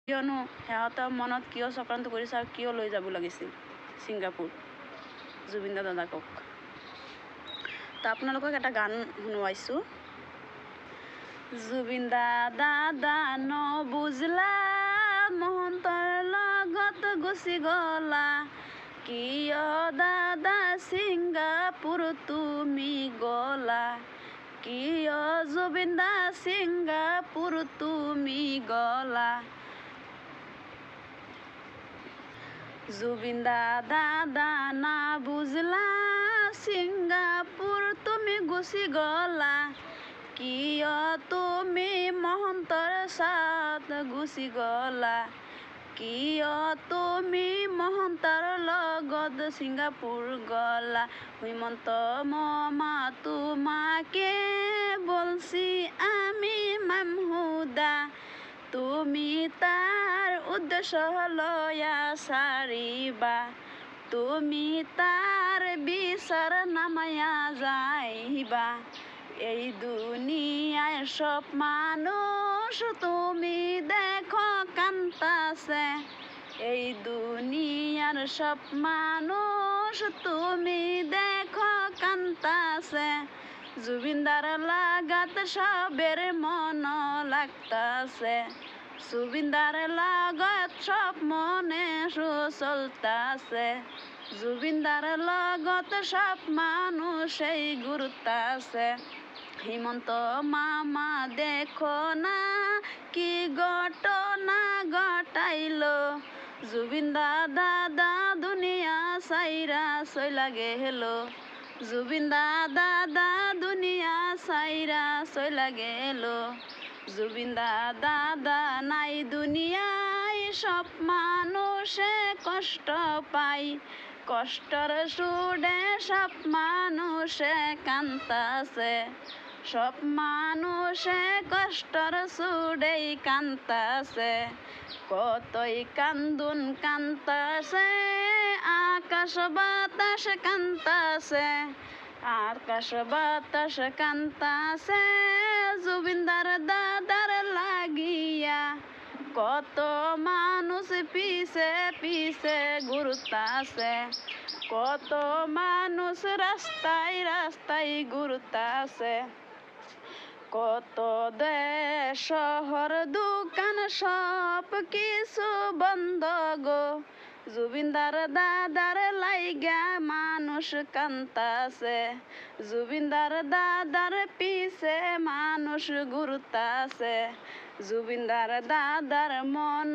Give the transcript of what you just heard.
কিয়নো সিহঁতৰ মনত কিয় চক্ৰান্ত কৰিছে আৰু কিয় লৈ যাব লাগিছিল ছিংগাপুৰ জুবিন দাদাকক। তো আপোনালোকক এটা গান শুনোৱাইছোঁ। জুবিন দাদা নবুজলা মহন্তৰ লগত গুচি গলা, কিয় দাদা ছিংগাপুৰ তুমি গলা, কিয় জুবিন দা ছিংগাপুৰ তুমি গলা। জুবিন দাদা না বুঝলা ছিংগাপুৰ তুমি গুচি গলা, কিয় তুমি মহন্তৰ সাথ গুচি গলা, কিয় তুমি মহন্তৰ লগত ছিংগাপুৰ গলা। হেমন্ত মামা তোমাকে বলছি আমি মামহুদা, তুমি তার উদ্দেশ্য লয়া সারিবা, তুমি তার বিচার নামায়া যাইবা। এই দুনিয়ায় সব মানুষ তুমি দেখো কান্তাছে, এই দুনিয়ার সব মানুষ তুমি দেখো কান্তাছে, জুবিনদার লাগাত সবের মন লাগতাছে, জুবিনদার লাগত সব মনে চলতাছে, জুবিনদার লগত সব মানুষই ঘুরতাছে। হেমন্ত মামা দেখো না কি ঘটনা ঘটাইলো, জুবিন দাদা দুনিয়া সাইরা চইলা গেল, জুবিন দাদা দুনিয়া সাইরা চইলা গেল। জুবিন দাদা নাই দুনিয়ায় সব মানুষে কষ্ট পায়, কষ্টর সুরে সব মানুষে কান্তাছে, সব মানুষে কষ্টর সুরেই কান্তাছে। কতই কান্দুন কান্তাছে আকাশ বাতাস কান্তাছে, আকাশ বাতাস কান্তাছে জুবিনদার দাদার লাগিয়া, কত মানুষ পিছে পিছে ঘুরতাছে, কত মানুষ রাস্তায় রাস্তায় ঘুরতাছে, কত দেশ শহর দোকান সব কিছু বন্ধ গো, জুবিনদার দাদার লাইগা মানুষ কান্তাছে, জুবিনদার দাদার পিছে মানুষ ঘুরতাছে, জুবিনদার দাদার মন